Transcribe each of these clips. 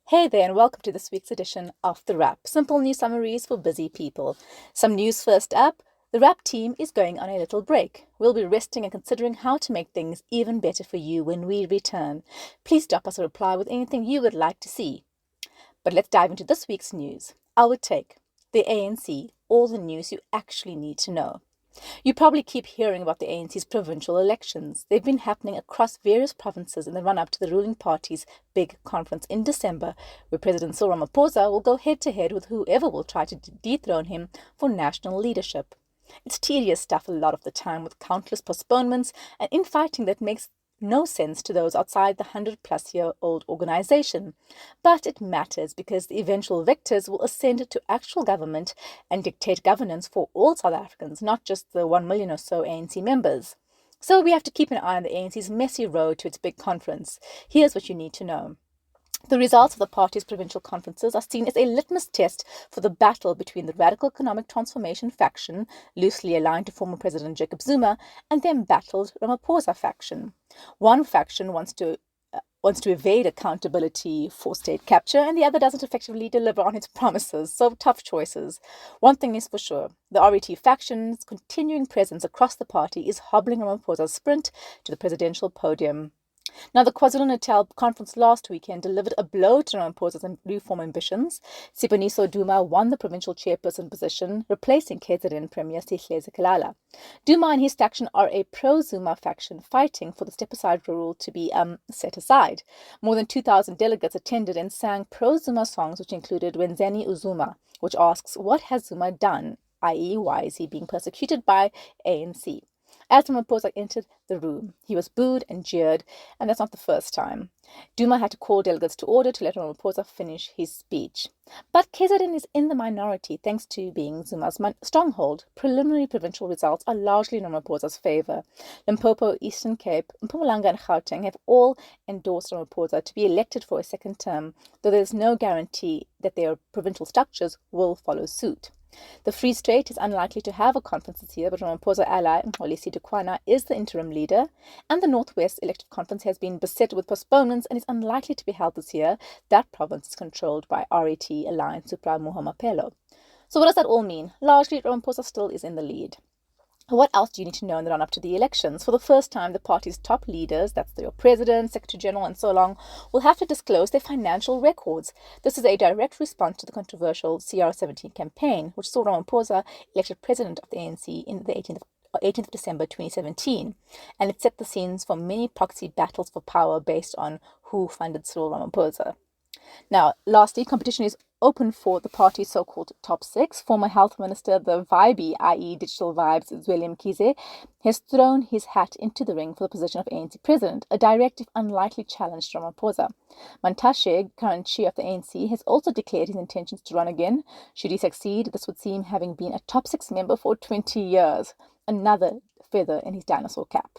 Hey there, and welcome to this week's edition of The Wrap. Simple news summaries for busy people. Some news first up. The Wrap team is going on a little break. We'll be resting and considering how to make things even better for you when we return. Please drop us a reply with anything you would like to see. But let's dive into this week's news. Our take. The ANC. All the news you actually need to know. You probably keep hearing about the ANC's provincial elections. They've been happening across various provinces in the run-up to the ruling party's big conference in December, where President Cyril Ramaphosa will go head-to-head with whoever will try to dethrone him for national leadership. It's tedious stuff a lot of the time, with countless postponements and infighting that makes no sense to those outside the 100-plus-year-old organization. But it matters because the eventual victors will ascend to actual government and dictate governance for all South Africans, not just the 1 million or so ANC members. So we have to keep an eye on the ANC's messy road to its big conference. Here's what you need to know. The results of the party's provincial conferences are seen as a litmus test for the battle between the Radical Economic Transformation faction, loosely aligned to former President Jacob Zuma, and the embattled Ramaphosa faction. One faction wants to evade accountability for state capture, and the other doesn't effectively deliver on its promises. So tough choices. One thing is for sure, the RET faction's continuing presence across the party is hobbling Ramaphosa's sprint to the presidential podium. Now, the KwaZulu-Natal conference last weekend delivered a blow to Ramaphosa's reform ambitions. Siboniso Duma won the provincial chairperson position, replacing KZN Premier Sihle Zikalala. Duma and his faction are a pro-Zuma faction fighting for the step-aside rule to be set aside. More than 2,000 delegates attended and sang pro-Zuma songs, which included Wenzeni Uzuma, which asks, what has Zuma done, i.e. why is he being persecuted by ANC? As Ramaphosa entered the room, he was booed and jeered, and that's not the first time. Duma had to call delegates to order to let Ramaphosa finish his speech. But KZN is in the minority thanks to being Zuma's stronghold. Preliminary provincial results are largely in Ramaphosa's favour. Limpopo, Eastern Cape, Mpumalanga and Gauteng have all endorsed Ramaphosa to be elected for a second term, though there is no guarantee that their provincial structures will follow suit. The Free State is unlikely to have a conference this year, but Ramaphosa ally Mxolisi Dukwana is the interim leader, and the Northwest Elective Conference has been beset with postponements and is unlikely to be held this year. That province is controlled by RET Alliance Supra Muhamapelo. So what does that all mean? Largely, Ramaphosa still is in the lead. What else do you need to know in the run-up to the elections? For the first time, the party's top leaders, that's your president, secretary general, and so on, will have to disclose their financial records. This is a direct response to the controversial CR17 campaign, which saw Ramaphosa elected president of the ANC in the 18th of December 2017, and it set the scenes for many proxy battles for power based on who funded Cyril Ramaphosa. Now, lastly, competition is open for the party's so-called top six. Former health minister, the Vibe, i.e. Digital Vibes, Zweli Mkhize, has thrown his hat into the ring for the position of ANC president, a direct if unlikely challenge to Ramaphosa. Mantashe, current chair of the ANC, has also declared his intentions to run again. Should he succeed, this would seem having been a top six member for 20 years. Another feather in his dinosaur cap.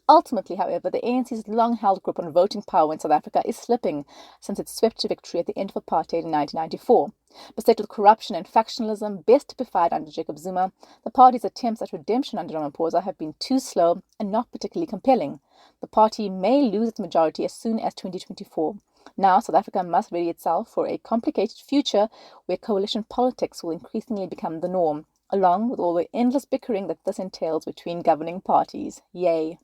Ultimately, however, the ANC's long-held grip on voting power in South Africa is slipping since it swept to victory at the end of apartheid in 1994. Beset with corruption and factionalism, best typified under Jacob Zuma, the party's attempts at redemption under Ramaphosa have been too slow and not particularly compelling. The party may lose its majority as soon as 2024. Now, South Africa must ready itself for a complicated future where coalition politics will increasingly become the norm, along with all the endless bickering that this entails between governing parties. Yay!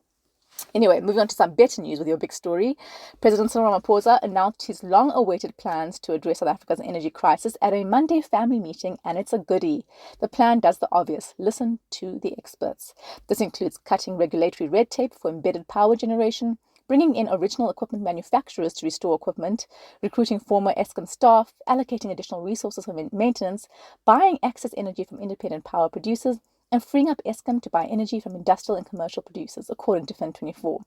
Anyway, moving on to some better news with your big story. President Cyril Ramaphosa announced his long-awaited plans to address South Africa's energy crisis at a Monday family meeting, and it's a goodie. The plan does the obvious. Listen to the experts. This includes cutting regulatory red tape for embedded power generation, bringing in original equipment manufacturers to restore equipment, recruiting former Eskom staff, allocating additional resources for maintenance, buying excess energy from independent power producers, and freeing up Eskom to buy energy from industrial and commercial producers, according to Fin24.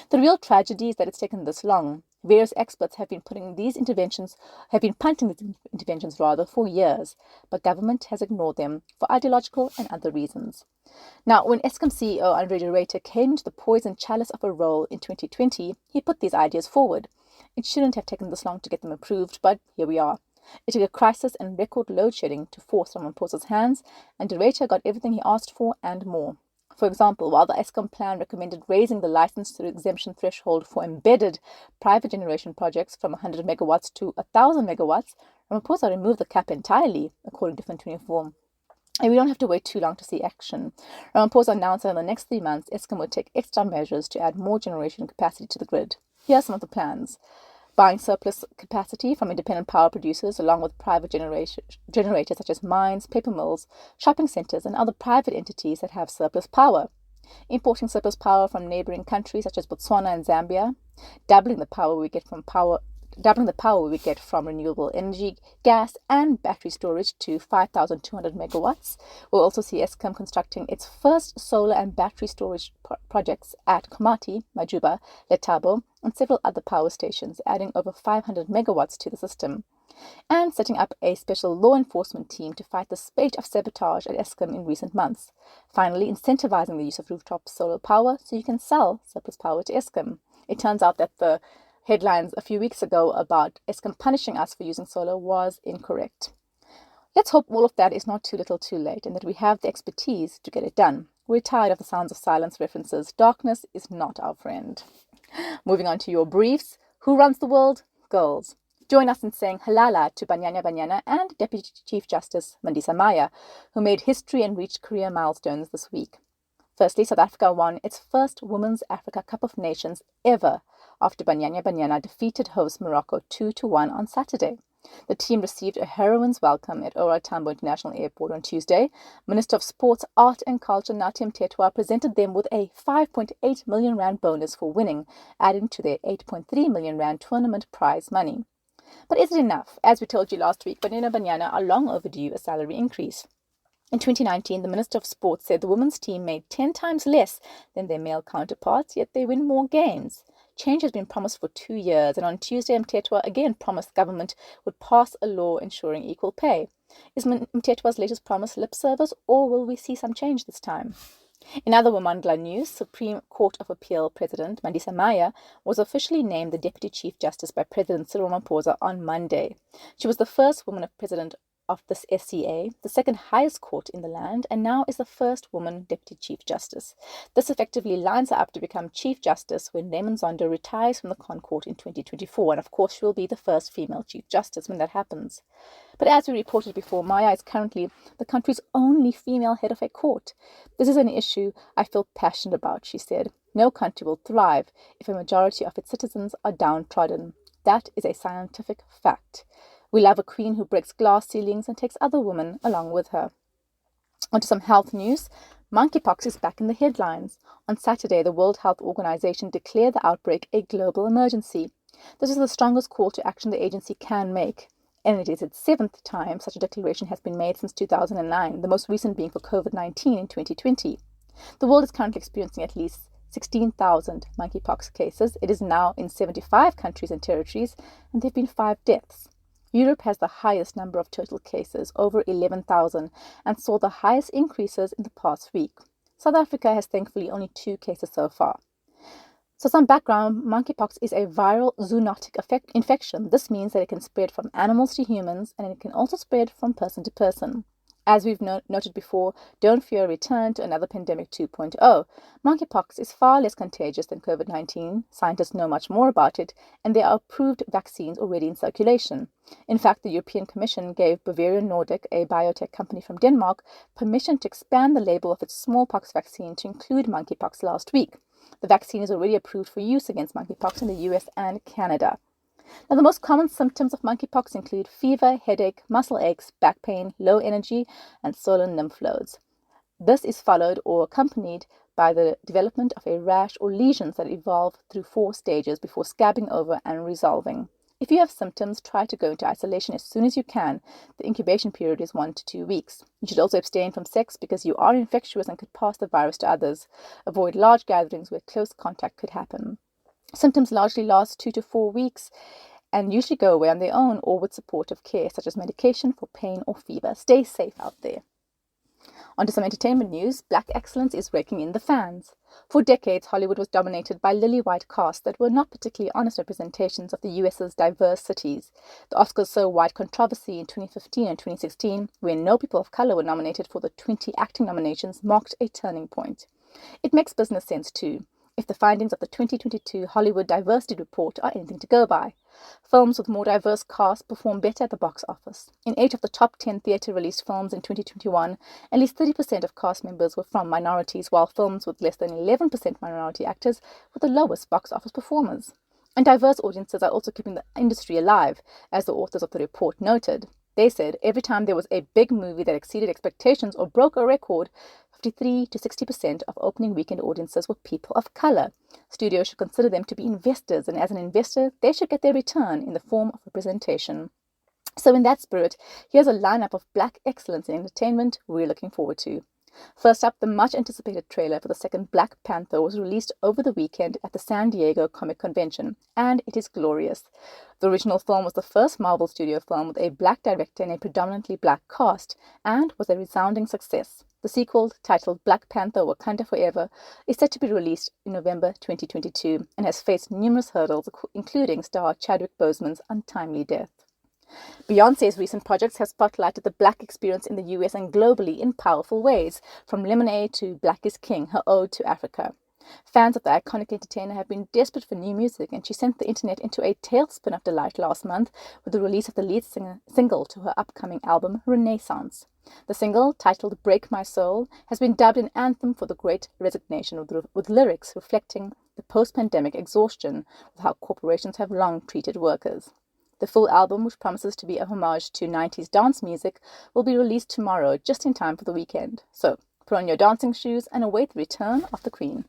The real tragedy is that it's taken this long. Various experts have been punting these interventions for years, but government has ignored them for ideological and other reasons. Now, when Eskom CEO Andre de Ruyter came into the poison chalice of a role in 2020, he put these ideas forward. It shouldn't have taken this long to get them approved, but here we are. It took a crisis and record load shedding to force Ramaphosa's hands, and De Ruyter got everything he asked for and more. For example, while the Eskom plan recommended raising the license to exemption threshold for embedded private generation projects from 100 megawatts to 1,000 megawatts, Ramaphosa removed the cap entirely, according to Fin24. And we don't have to wait too long to see action. Ramaphosa announced that in the next 3 months, Eskom would take extra measures to add more generation capacity to the grid. Here are some of the plans. Buying surplus capacity from independent power producers along with private generators such as mines, paper mills, shopping centres and other private entities that have surplus power. Importing surplus power from neighbouring countries such as Botswana and Zambia. Doubling the power we get from renewable energy, gas and battery storage to 5,200 megawatts. We'll also see Eskom constructing its first solar and battery storage projects at Komati, Majuba, Letabo and several other power stations, adding over 500 megawatts to the system. And setting up a special law enforcement team to fight the spate of sabotage at Eskom in recent months. Finally, incentivizing the use of rooftop solar power so you can sell surplus power to Eskom. It turns out that the headlines a few weeks ago about Eskom punishing us for using solar was incorrect. Let's hope all of that is not too little too late and that we have the expertise to get it done. We're tired of the sounds of silence references. Darkness is not our friend. Moving on to your briefs. Who runs the world? Girls. Join us in saying halala to Banyana Banyana and Deputy Chief Justice Mandisa, who made history and reached career milestones this week. Firstly, South Africa won its first Women's Africa Cup of Nations ever after Banyana Banyana defeated host Morocco 2-1 on Saturday. The team received a heroine's welcome at OR Tambo International Airport on Tuesday. Minister of Sports, Art and Culture Nathi Mthethwa presented them with a 5.8 million rand bonus for winning, adding to their 8.3 million rand tournament prize money. But is it enough? As we told you last week, Banyana Banyana are long overdue a salary increase. In 2019, the Minister of Sports said the women's team made 10 times less than their male counterparts, yet they win more games. Change has been promised for 2 years, and on Tuesday, Mthethwa again promised government would pass a law ensuring equal pay. Is Mthethwa's latest promise lip service, or will we see some change this time? In other Womandla news, Supreme Court of Appeal President Mandisa was officially named the Deputy Chief Justice by President Cyril Ramaphosa on Monday. She was the first woman of President of this SCA, the second highest court in the land, and now is the first woman Deputy Chief Justice. This effectively lines her up to become Chief Justice when Raymond Zondo retires from the Concourt in 2024, and of course she will be the first female Chief Justice when that happens. But as we reported before, Maya is currently the country's only female head of a court. This is an issue I feel passionate about, she said. No country will thrive if a majority of its citizens are downtrodden. That is a scientific fact. We love a queen who breaks glass ceilings and takes other women along with her. On to some health news. Monkeypox is back in the headlines. On Saturday, the World Health Organization declared the outbreak a global emergency. This is the strongest call to action the agency can make, and it is its 7th time such a declaration has been made since 2009, the most recent being for COVID-19 in 2020. The world is currently experiencing at least 16,000 monkeypox cases. It is now in 75 countries and territories, and there have been 5 deaths. Europe has the highest number of total cases, over 11,000, and saw the highest increases in the past week. South Africa has thankfully only 2 cases so far. So some background, monkeypox is a viral zoonotic infection. This means that it can spread from animals to humans, and it can also spread from person to person. As we've noted before, don't fear a return to another pandemic 2.0. Monkeypox is far less contagious than COVID-19. Scientists know much more about it, and there are approved vaccines already in circulation. In fact, the European Commission gave Bavarian Nordic, a biotech company from Denmark, permission to expand the label of its smallpox vaccine to include monkeypox last week. The vaccine is already approved for use against monkeypox in the US and Canada. Now, the most common symptoms of monkeypox include fever, headache, muscle aches, back pain, low energy, and swollen lymph nodes. This is followed or accompanied by the development of a rash or lesions that evolve through 4 stages before scabbing over and resolving. If you have symptoms, try to go into isolation as soon as you can. The incubation period is 1 to 2 weeks. You should also abstain from sex because you are infectious and could pass the virus to others. Avoid large gatherings where close contact could happen. Symptoms largely last 2 to 4 weeks and usually go away on their own or with supportive care, such as medication for pain or fever. Stay safe out there. On to some entertainment news. Black excellence is raking in the fans. For decades, Hollywood was dominated by lily-white casts that were not particularly honest representations of the US's diverse cities. The Oscars so white controversy in 2015 and 2016, when no people of color were nominated for the 20 acting nominations, marked a turning point. It makes business sense too, if the findings of the 2022 Hollywood Diversity Report are anything to go by. Films with more diverse casts perform better at the box office. In 8 of the top 10 theatre-released films in 2021, at least 30% of cast members were from minorities, while films with less than 11% minority actors were the lowest box office performers. And diverse audiences are also keeping the industry alive, as the authors of the report noted. They said every time there was a big movie that exceeded expectations or broke a record, 53 to 60% of opening weekend audiences were people of color. Studios should consider them to be investors, and as an investor, they should get their return in the form of representation. So in that spirit, here's a lineup of Black excellence in entertainment we're looking forward to. First up, the much-anticipated trailer for the second Black Panther was released over the weekend at the San Diego Comic Convention, and it is glorious. The original film was the first Marvel Studio film with a Black director and a predominantly Black cast, and was a resounding success. The sequel, titled Black Panther Wakanda Forever, is set to be released in November 2022 and has faced numerous hurdles, including star Chadwick Boseman's untimely death. Beyoncé's recent projects have spotlighted the Black experience in the US and globally in powerful ways, from Lemonade to Black is King, her ode to Africa. Fans of the iconic entertainer have been desperate for new music, and she sent the internet into a tailspin of delight last month with the release of the lead single to her upcoming album, Renaissance. The single, titled Break My Soul, has been dubbed an anthem for the Great Resignation, with lyrics reflecting the post-pandemic exhaustion with how corporations have long treated workers. The full album, which promises to be a homage to 90s dance music, will be released tomorrow, just in time for the weekend. So, put on your dancing shoes and await the return of the Queen.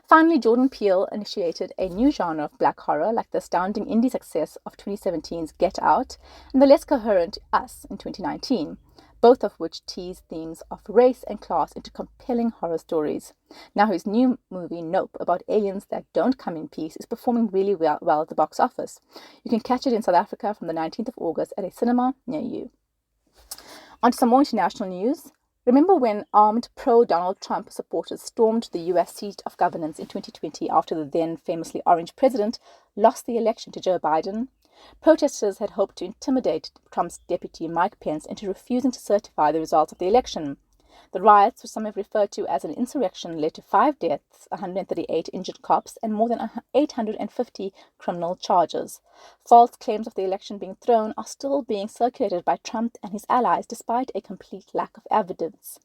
Finally, Jordan Peele initiated a new genre of Black horror, like the astounding indie success of 2017's Get Out and the less coherent Us in 2019, both of which tease themes of race and class into compelling horror stories. Now his new movie, Nope, about aliens that don't come in peace, is performing really well at the box office. You can catch it in South Africa from the 19th of August at a cinema near you. On to some more international news. Remember when armed pro-Donald Trump supporters stormed the US seat of governance in 2020 after the then famously orange president lost the election to Joe Biden? Protesters had hoped to intimidate Trump's deputy Mike Pence into refusing to certify the results of the election. The riots, which some have referred to as an insurrection, led to 5 deaths, 138 injured cops, and more than 850 criminal charges. False claims of the election being thrown are still being circulated by Trump and his allies, despite a complete lack of evidence.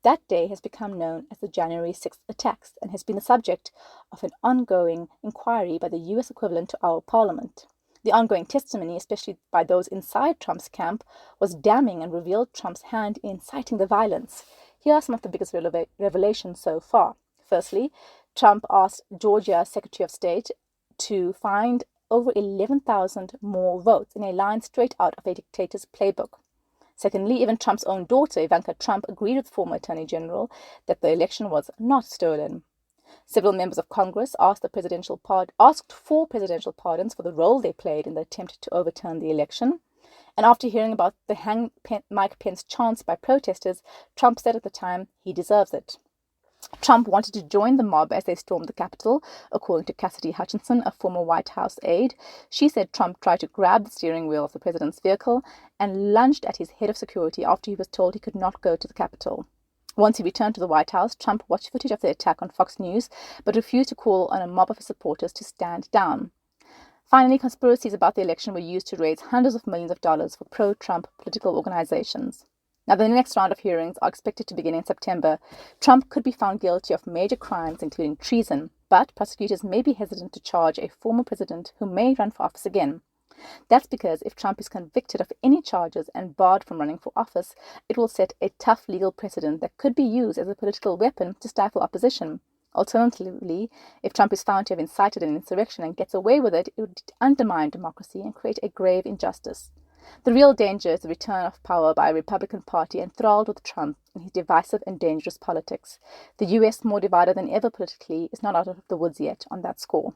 That day has become known as the January 6th attacks and has been the subject of an ongoing inquiry by the US equivalent to our parliament. The ongoing testimony, especially by those inside Trump's camp, was damning and revealed Trump's hand in inciting the violence. Here are some of the biggest revelations so far. Firstly, Trump asked Georgia's Secretary of State to find over 11,000 more votes in a line straight out of a dictator's playbook. Secondly, even Trump's own daughter, Ivanka Trump, agreed with former Attorney General that the election was not stolen. Several members of Congress asked for presidential pardons for the role they played in the attempt to overturn the election. And after hearing about the hang Mike Pence chants by protesters, Trump said at the time he deserves it. Trump wanted to join the mob as they stormed the Capitol, according to Cassidy Hutchinson, a former White House aide. She said Trump tried to grab the steering wheel of the president's vehicle and lunged at his head of security after he was told he could not go to the Capitol. Once he returned to the White House, Trump watched footage of the attack on Fox News, but refused to call on a mob of his supporters to stand down. Finally, conspiracies about the election were used to raise hundreds of millions of dollars for pro-Trump political organizations. Now, the next round of hearings are expected to begin in September. Trump could be found guilty of major crimes, including treason, but prosecutors may be hesitant to charge a former president who may run for office again. That's because if Trump is convicted of any charges and barred from running for office, it will set a tough legal precedent that could be used as a political weapon to stifle opposition. Alternatively, if Trump is found to have incited an insurrection and gets away with it, it would undermine democracy and create a grave injustice. The real danger is the return of power by a Republican Party enthralled with Trump and his divisive and dangerous politics. The US, more divided than ever politically, is not out of the woods yet on that score.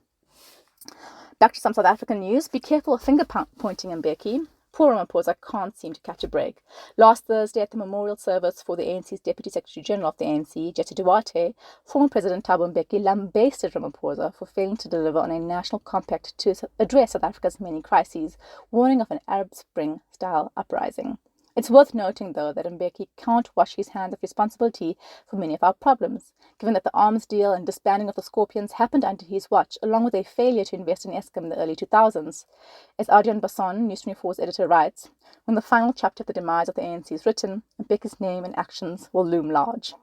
Back to some South African news. Be careful of finger pointing in Mbeki. Poor Ramaphosa can't seem to catch a break. Last Thursday at the memorial service for the ANC's Deputy Secretary General of the ANC, Jesse Duarte, former President Thabo Mbeki lambasted Ramaphosa for failing to deliver on a national compact to address South Africa's many crises, warning of an Arab Spring-style uprising. It's worth noting, though, that Mbeki can't wash his hands of responsibility for many of our problems, given that the arms deal and disbanding of the Scorpions happened under his watch, along with a failure to invest in Eskom in the early 2000s. As Adrian Basson, News 24's editor, writes, when the final chapter of the demise of the ANC is written, Mbeki's name and actions will loom large.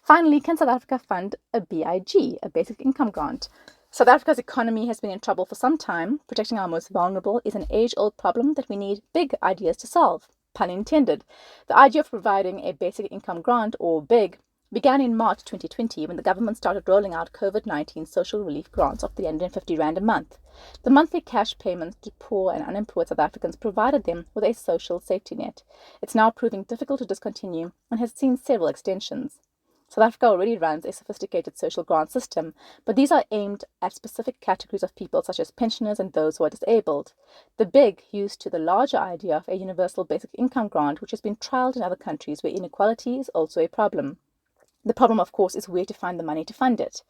Finally, can South Africa fund a BIG, a basic income grant? South Africa's economy has been in trouble for some time. Protecting our most vulnerable is an age-old problem that we need big ideas to solve. Pun intended. The idea of providing a basic income grant, or BIG, began in March 2020 when the government started rolling out COVID-19 social relief grants of 350 Rand a month. The monthly cash payments to poor and unemployed South Africans provided them with a social safety net. It's now proving difficult to discontinue and has seen several extensions. South Africa already runs a sophisticated social grant system, but these are aimed at specific categories of people such as pensioners and those who are disabled. The BIG used to the larger idea of a universal basic income grant, which has been trialled in other countries where inequality is also a problem. The problem, of course, is where to find the money to fund it.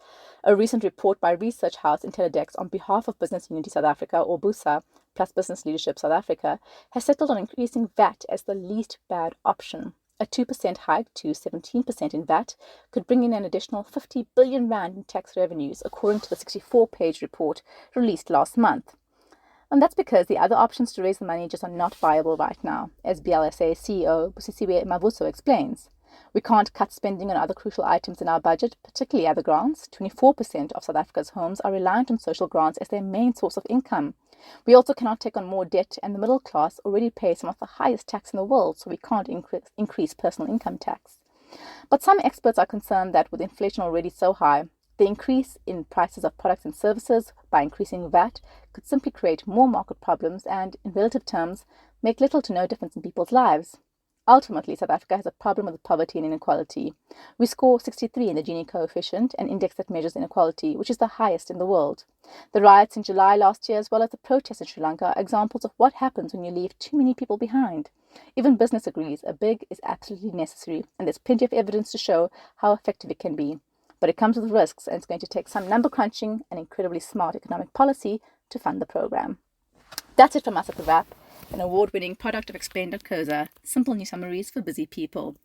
A recent report by research house Intellidex on behalf of Business Unity South Africa, or BUSA, plus Business Leadership South Africa, has settled on increasing VAT as the least bad option. A 2% hike to 17% in VAT could bring in an additional 50 billion Rand in tax revenues, according to the 64-page report released last month. And that's because the other options to raise the money just are not viable right now, as BLSA CEO Busisiwe Mavuso explains. We can't cut spending on other crucial items in our budget, particularly other grants. 24% of South Africa's homes are reliant on social grants as their main source of income. We also cannot take on more debt, and the middle class already pays some of the highest tax in the world, so we can't increase personal income tax. But some experts are concerned that with inflation already so high, the increase in prices of products and services by increasing VAT could simply create more market problems and, in relative terms, make little to no difference in people's lives. Ultimately, South Africa has a problem with poverty and inequality. We score 63 in the Gini coefficient, an index that measures inequality, which is the highest in the world. The riots in July last year, as well as the protests in Sri Lanka, are examples of what happens when you leave too many people behind. Even business agrees a BIG is absolutely necessary, and there's plenty of evidence to show how effective it can be. But it comes with risks, and it's going to take some number crunching and incredibly smart economic policy to fund the program. That's it from us at The Wrap, an award-winning product of Explain.coza, simple news summaries for busy people.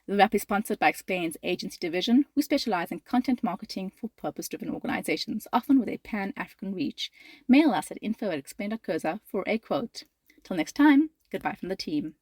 The Wrap is sponsored by Explain's agency division, who specialize in content marketing for purpose-driven organizations, often with a pan-African reach. Mail us at info@explain.coza for a quote. Till next time, goodbye from the team.